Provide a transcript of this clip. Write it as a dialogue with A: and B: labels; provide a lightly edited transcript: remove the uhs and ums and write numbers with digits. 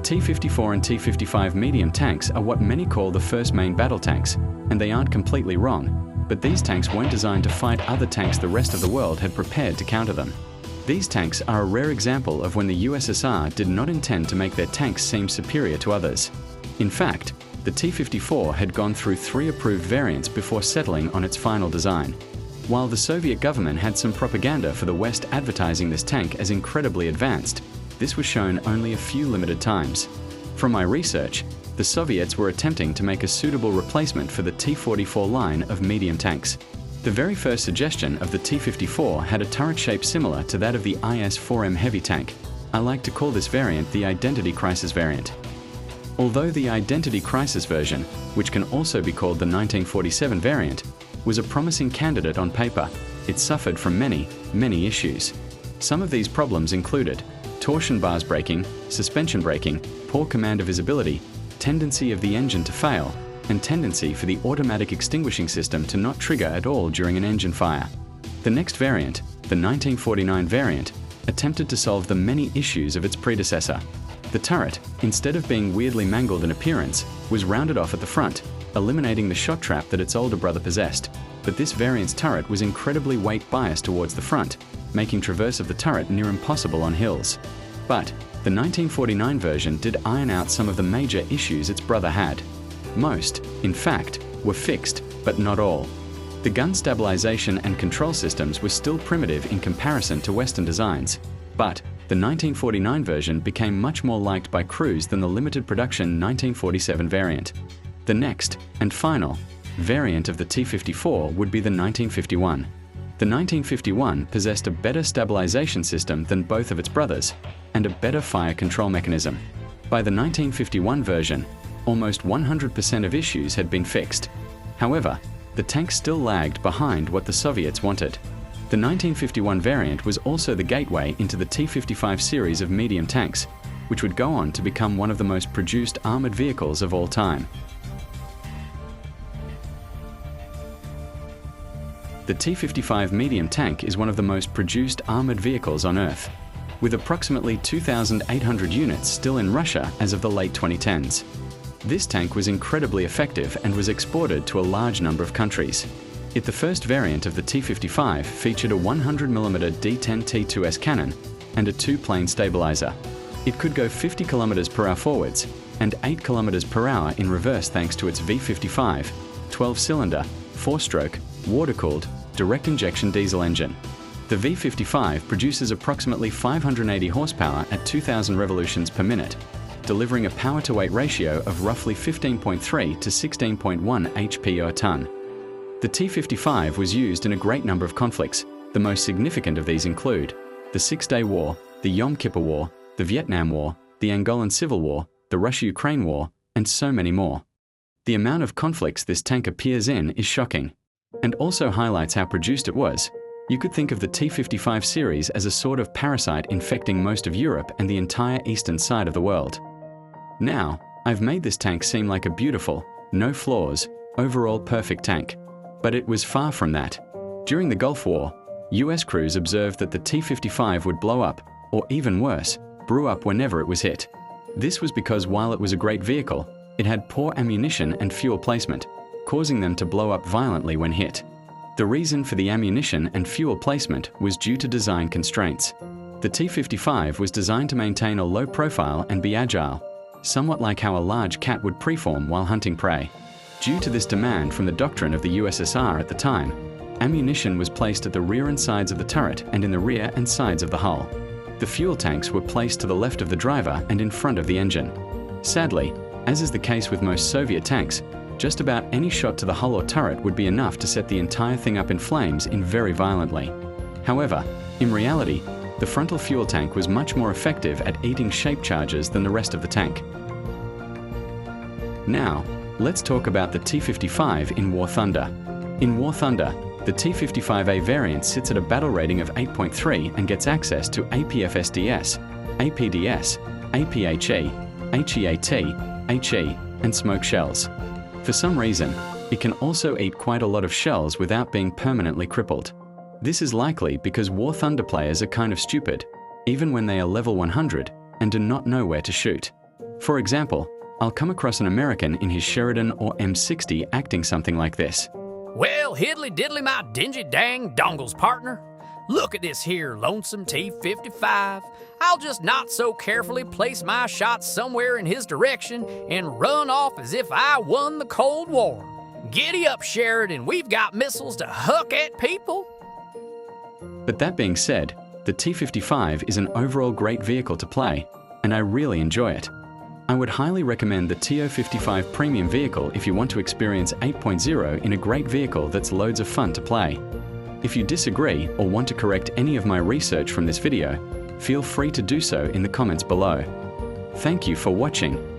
A: T-54 and T-55 medium tanks are what many call the first main battle tanks, and they aren't completely wrong, but these tanks weren't designed to fight other tanks the rest of the world had prepared to counter them. These tanks are a rare example of when the USSR did not intend to make their tanks seem superior to others. In fact, the T-54 had gone through 3 approved variants before settling on its final design. While the Soviet government had some propaganda for the West advertising this tank as incredibly advanced, this was shown only a few limited times. From my research, the Soviets were attempting to make a suitable replacement for the T-44 line of medium tanks. The very first suggestion of the T-54 had a turret shape similar to that of the IS-4M heavy tank. I like to call this variant the Identity Crisis variant. Although the Identity Crisis version, which can also be called the 1947 variant, was a promising candidate on paper, it suffered from many issues. Some of these problems included torsion bars breaking, suspension breaking, poor commander visibility, tendency of the engine to fail, and tendency for the automatic extinguishing system to not trigger at all during an engine fire. The next variant, the 1949 variant, attempted to solve the many issues of its predecessor. The turret, instead of being weirdly mangled in appearance, was rounded off at the front, eliminating the shot trap that its older brother possessed. But this variant's turret was incredibly weight biased towards the front, making traverse of the turret near impossible on hills. But the 1949 version did iron out some of the major issues its brother had. Most, in fact, were fixed, but not all. The gun stabilization and control systems were still primitive in comparison to Western designs, but the 1949 version became much more liked by crews than the limited production 1947 variant. The next, and final, variant of the T-54 would be the 1951. The 1951 possessed a better stabilization system than both of its brothers, and a better fire control mechanism. By the 1951 version, almost 100% of issues had been fixed. However, the tank still lagged behind what the Soviets wanted. The 1951 variant was also the gateway into the T-55 series of medium tanks, which would go on to become one of the most produced armored vehicles of all time. The T-55 medium tank is one of the most produced armored vehicles on Earth, with approximately 2,800 units still in Russia as of the late 2010s. This tank was incredibly effective and was exported to a large number of countries. The first variant of the T-55 featured a 100mm D-10T2S cannon and a 2-plane stabilizer. It could go 50 km/h forwards and 8 km/h in reverse thanks to its V55, 12-cylinder, 4-stroke, water-cooled, direct injection diesel engine. The V55 produces approximately 580 horsepower at 2,000 revolutions per minute, delivering a power-to-weight ratio of roughly 15.3 to 16.1 HP per ton. The T-55 was used in a great number of conflicts. The most significant of these include the Six-Day War, the Yom Kippur War, the Vietnam War, the Angolan Civil War, the Russia-Ukraine War, and so many more. The amount of conflicts this tank appears in is shocking, and also highlights how produced it was. You could think of the T-55 series as a sort of parasite infecting most of Europe and the entire eastern side of the world. Now, I've made this tank seem like a beautiful, no flaws, overall perfect tank. But it was far from that. During the Gulf War, US crews observed that the T-55 would blow up, or even worse, brew up whenever it was hit. This was because while it was a great vehicle, it had poor ammunition and fuel placement, causing them to blow up violently when hit. The reason for the ammunition and fuel placement was due to design constraints. The T-55 was designed to maintain a low profile and be agile, somewhat like how a large cat would preform while hunting prey. Due to this demand from the doctrine of the USSR at the time, ammunition was placed at the rear and sides of the turret and in the rear and sides of the hull. The fuel tanks were placed to the left of the driver and in front of the engine. Sadly, as is the case with most Soviet tanks, just about any shot to the hull or turret would be enough to set the entire thing up in flames very violently. However, in reality, the frontal fuel tank was much more effective at eating shape charges than the rest of the tank. Now, let's talk about the T-55 in War Thunder. In War Thunder, the T-55A variant sits at a battle rating of 8.3 and gets access to APFSDS, APDS, APHE, HEAT, HE, and smoke shells. For some reason, it can also eat quite a lot of shells without being permanently crippled. This is likely because War Thunder players are kind of stupid, even when they are level 100, and do not know where to shoot. For example, I'll come across an American in his Sheridan or M60 acting something like this.
B: Well, hiddly diddly my dingy dang dongles, partner. Look at this here lonesome T-55. I'll just not so carefully place my shots somewhere in his direction and run off as if I won the Cold War. Giddy up, Sheridan, we've got missiles to huck at people.
A: But that being said, the T-55 is an overall great vehicle to play, and I really enjoy it. I would highly recommend the TO-55 premium vehicle if you want to experience 8.0 in a great vehicle that's loads of fun to play. If you disagree or want to correct any of my research from this video, feel free to do so in the comments below. Thank you for watching.